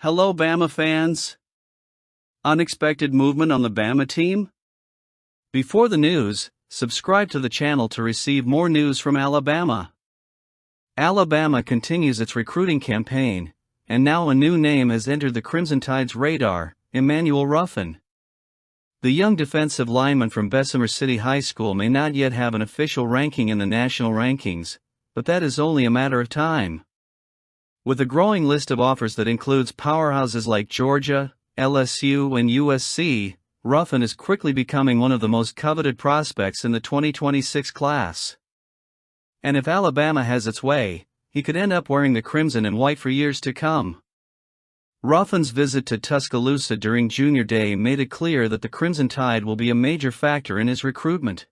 Hello Bama fans! Unexpected movement on the Bama team? Before the news, subscribe to the channel to receive more news from Alabama. Alabama continues its recruiting campaign, and now a new name has entered the Crimson Tide's radar, Emmanuel Ruffin. The young defensive lineman from Bessemer City High School may not yet have an official ranking in the national rankings, but that is only a matter of time. With a growing list of offers that includes powerhouses like Georgia, LSU, and USC, Ruffin is quickly becoming one of the most coveted prospects in the 2026 class. And if Alabama has its way, he could end up wearing the crimson and white for years to come. Ruffin's visit to Tuscaloosa during Junior Day made it clear that the Crimson Tide will be a major factor in his recruitment.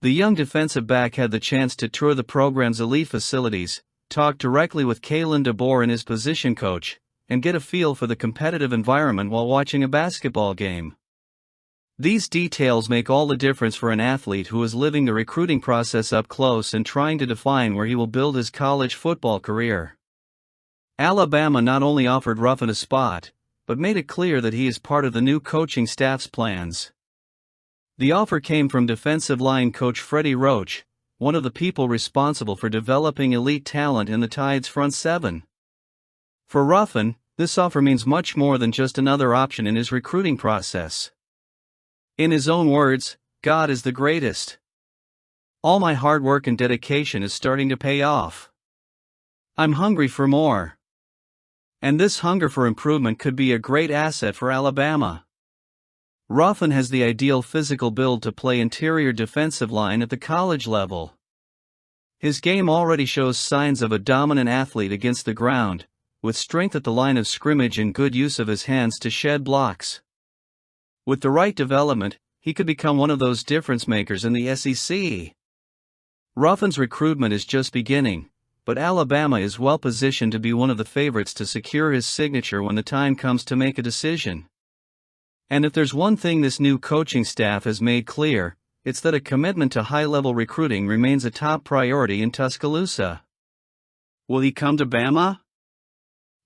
The young defensive back had the chance to tour the program's elite facilities, talk directly with Kalen DeBoer and his position coach, and get a feel for the competitive environment while watching a basketball game. These details make all the difference for an athlete who is living the recruiting process up close and trying to define where he will build his college football career. Alabama not only offered Ruffin a spot, but made it clear that he is part of the new coaching staff's plans. The offer came from defensive line coach Freddie Roach, one of the people responsible for developing elite talent in the Tide's front seven. For Ruffin, this offer means much more than just another option in his recruiting process. In his own words, "God is the greatest. All my hard work and dedication is starting to pay off. I'm hungry for more." And this hunger for improvement could be a great asset for Alabama. Ruffin has the ideal physical build to play interior defensive line at the college level. His game already shows signs of a dominant athlete against the ground, with strength at the line of scrimmage and good use of his hands to shed blocks. With the right development, he could become one of those difference makers in the SEC. Ruffin's recruitment is just beginning, but Alabama is well positioned to be one of the favorites to secure his signature when the time comes to make a decision. And if there's one thing this new coaching staff has made clear, it's that a commitment to high-level recruiting remains a top priority in Tuscaloosa. Will he come to Bama?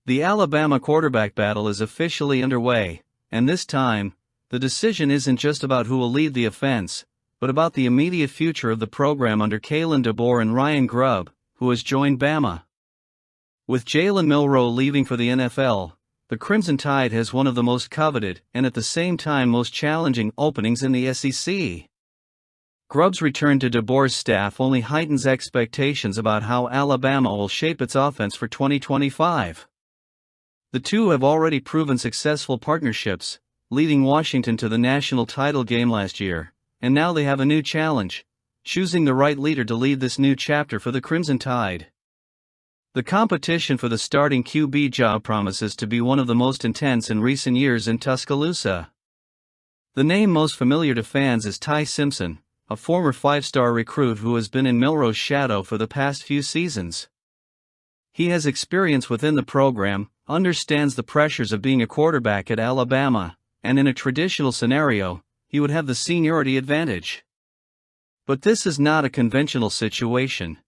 The Alabama quarterback battle is officially underway, and this time, the decision isn't just about who will lead the offense, but about the immediate future of the program under Kalen DeBoer and Ryan Grubb, who has joined Bama. With Jalen Milroe leaving for the NFL, the Crimson Tide has one of the most coveted and at the same time most challenging openings in the SEC. Grubb's return to DeBoer's staff only heightens expectations about how Alabama will shape its offense for 2025. The two have already proven successful partnerships, leading Washington to the national title game last year, and now they have a new challenge, choosing the right leader to lead this new chapter for the Crimson Tide. The competition for the starting QB job promises to be one of the most intense in recent years in Tuscaloosa. The name most familiar to fans is Ty Simpson, a former five-star recruit who has been in Milroe's shadow for the past few seasons. He has experience within the program, understands the pressures of being a quarterback at Alabama, and in a traditional scenario, he would have the seniority advantage. But this is not a conventional situation.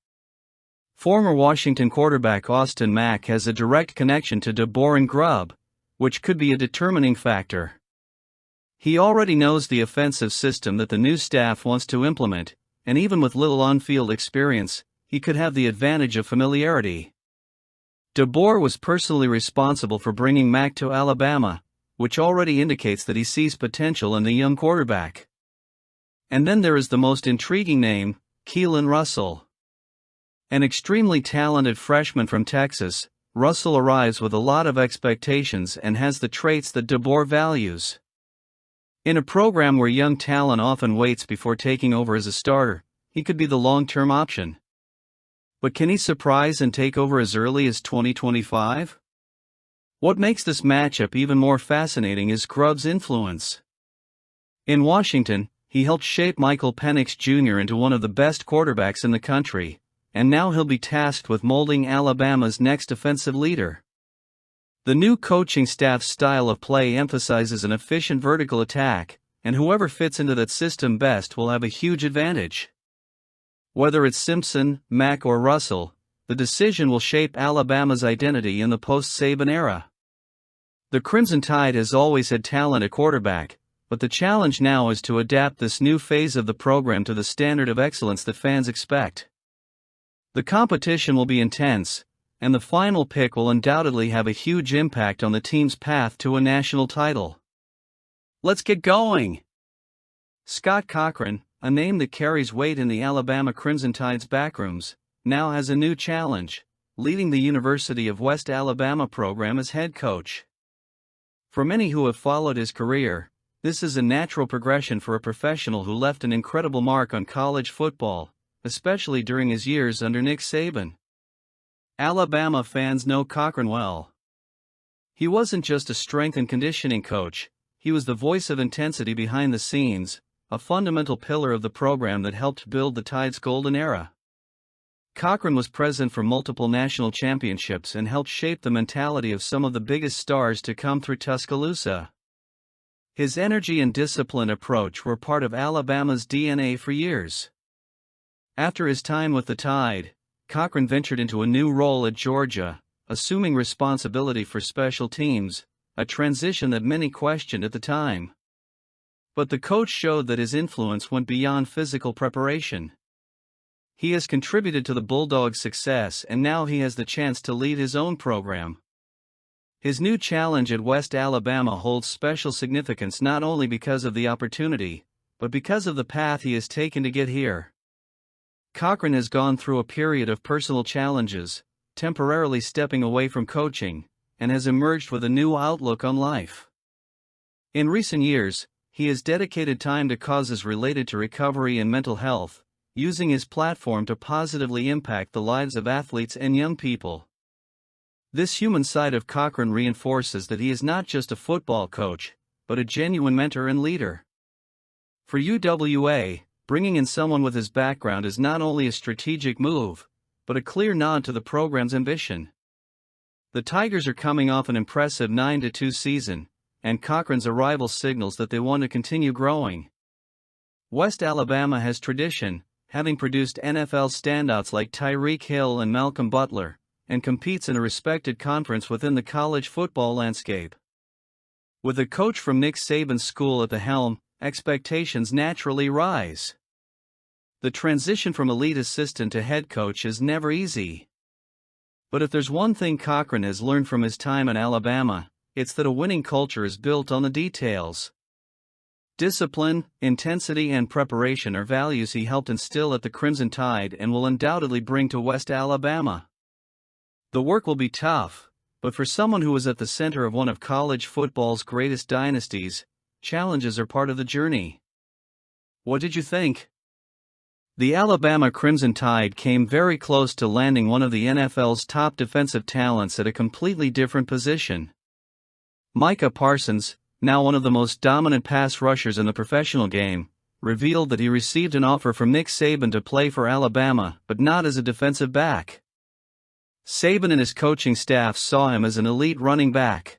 Former Washington quarterback Austin Mack has a direct connection to DeBoer and Grubb, which could be a determining factor. He already knows the offensive system that the new staff wants to implement, and even with little on-field experience, he could have the advantage of familiarity. DeBoer was personally responsible for bringing Mack to Alabama, which already indicates that he sees potential in the young quarterback. And then there is the most intriguing name, Keelan Russell. An extremely talented freshman from Texas, Russell arrives with a lot of expectations and has the traits that DeBoer values. In a program where young talent often waits before taking over as a starter, he could be the long-term option. But can he surprise and take over as early as 2025? What makes this matchup even more fascinating is Grubb's influence. In Washington, he helped shape Michael Penix Jr. into one of the best quarterbacks in the country, and now he'll be tasked with molding Alabama's next offensive leader. The new coaching staff's style of play emphasizes an efficient vertical attack, and whoever fits into that system best will have a huge advantage. Whether it's Simpson, Mack, or Russell, the decision will shape Alabama's identity in the post-Saban era. The Crimson Tide has always had talent at quarterback, but the challenge now is to adapt this new phase of the program to the standard of excellence that fans expect. The competition will be intense, and the final pick will undoubtedly have a huge impact on the team's path to a national title. Let's get going! Scott Cochran, a name that carries weight in the Alabama Crimson Tide's backrooms, now has a new challenge, leading the University of West Alabama program as head coach. For many who have followed his career, this is a natural progression for a professional who left an incredible mark on college football, especially during his years under Nick Saban. Alabama fans know Cochran well. He wasn't just a strength and conditioning coach, he was the voice of intensity behind the scenes, a fundamental pillar of the program that helped build the Tide's golden era. Cochran was present for multiple national championships and helped shape the mentality of some of the biggest stars to come through Tuscaloosa. His energy and disciplined approach were part of Alabama's DNA for years. After his time with the Tide, Cochran ventured into a new role at Georgia, assuming responsibility for special teams, a transition that many questioned at the time. But the coach showed that his influence went beyond physical preparation. He has contributed to the Bulldogs' success, and now he has the chance to lead his own program. His new challenge at West Alabama holds special significance not only because of the opportunity, but because of the path he has taken to get here. Cochran has gone through a period of personal challenges, temporarily stepping away from coaching, and has emerged with a new outlook on life. In recent years, he has dedicated time to causes related to recovery and mental health, using his platform to positively impact the lives of athletes and young people. This human side of Cochran reinforces that he is not just a football coach, but a genuine mentor and leader. For UWA, bringing in someone with his background is not only a strategic move, but a clear nod to the program's ambition. The Tigers are coming off an impressive 9-2 season, and Cochran's arrival signals that they want to continue growing. West Alabama has tradition, having produced NFL standouts like Tyreek Hill and Malcolm Butler, and competes in a respected conference within the college football landscape. With a coach from Nick Saban's school at the helm, expectations naturally rise. The transition from elite assistant to head coach is never easy. But if there's one thing Cochran has learned from his time in Alabama, it's that a winning culture is built on the details. Discipline, intensity, and preparation are values he helped instill at the Crimson Tide and will undoubtedly bring to West Alabama. The work will be tough, but for someone who was at the center of one of college football's greatest dynasties, challenges are part of the journey. What did you think? The Alabama Crimson Tide came very close to landing one of the NFL's top defensive talents at a completely different position. Micah Parsons, now one of the most dominant pass rushers in the professional game, revealed that he received an offer from Nick Saban to play for Alabama, but not as a defensive back. Saban and his coaching staff saw him as an elite running back.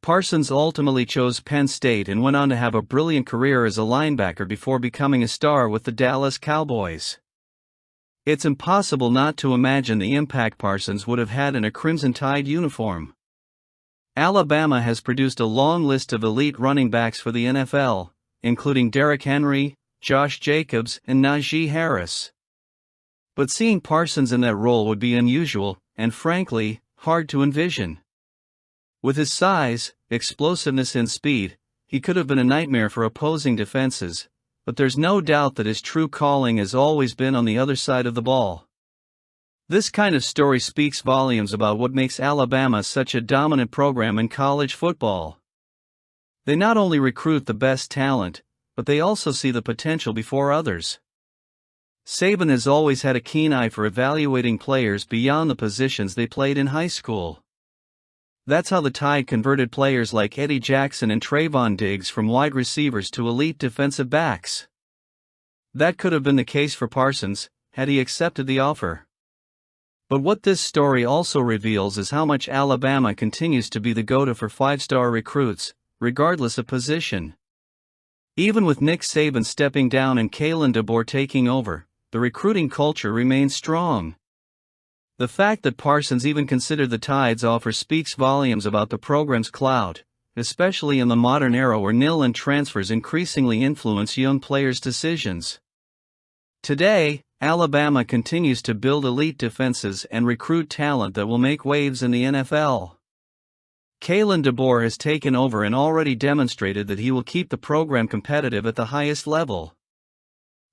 Parsons ultimately chose Penn State and went on to have a brilliant career as a linebacker before becoming a star with the Dallas Cowboys. It's impossible not to imagine the impact Parsons would have had in a Crimson Tide uniform. Alabama has produced a long list of elite running backs for the NFL, including Derrick Henry, Josh Jacobs, and Najee Harris. But seeing Parsons in that role would be unusual, and frankly, hard to envision. With his size, explosiveness, and speed, he could have been a nightmare for opposing defenses, but there's no doubt that his true calling has always been on the other side of the ball. This kind of story speaks volumes about what makes Alabama such a dominant program in college football. They not only recruit the best talent, but they also see the potential before others. Saban has always had a keen eye for evaluating players beyond the positions they played in high school. That's how the Tide converted players like Eddie Jackson and Trayvon Diggs from wide receivers to elite defensive backs. That could have been the case for Parsons, had he accepted the offer. But what this story also reveals is how much Alabama continues to be the go-to for five-star recruits, regardless of position. Even with Nick Saban stepping down and Kalen DeBoer taking over, the recruiting culture remains strong. The fact that Parsons even considered the Tide's offer speaks volumes about the program's clout, especially in the modern era where nil-and transfers increasingly influence young players' decisions. Today, Alabama continues to build elite defenses and recruit talent that will make waves in the NFL. Kalen DeBoer has taken over and already demonstrated that he will keep the program competitive at the highest level.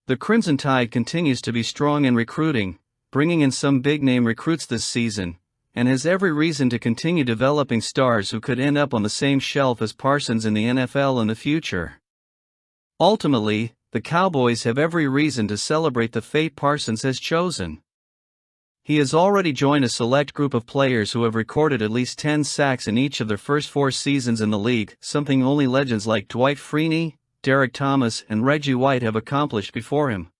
The Crimson Tide continues to be strong in recruiting, bringing in some big-name recruits this season, and has every reason to continue developing stars who could end up on the same shelf as Parsons in the NFL in the future. Ultimately, the Cowboys have every reason to celebrate the fate Parsons has chosen. He has already joined a select group of players who have recorded at least 10 sacks in each of their first 4 seasons in the league, something only legends like Dwight Freeney, Derek Thomas, and Reggie White have accomplished before him.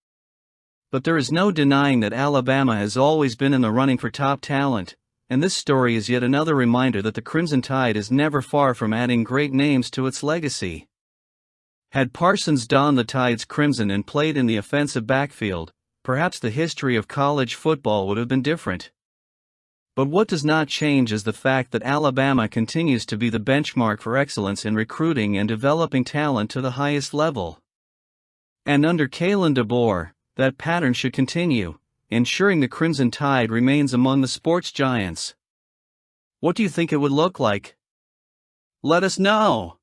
But there is no denying that Alabama has always been in the running for top talent, and this story is yet another reminder that the Crimson Tide is never far from adding great names to its legacy. Had Parsons donned the Tide's crimson and played in the offensive backfield, perhaps the history of college football would have been different. But what does not change is the fact that Alabama continues to be the benchmark for excellence in recruiting and developing talent to the highest level. And under Kalen DeBoer, that pattern should continue, ensuring the Crimson Tide remains among the sports giants. What do you think it would look like? Let us know.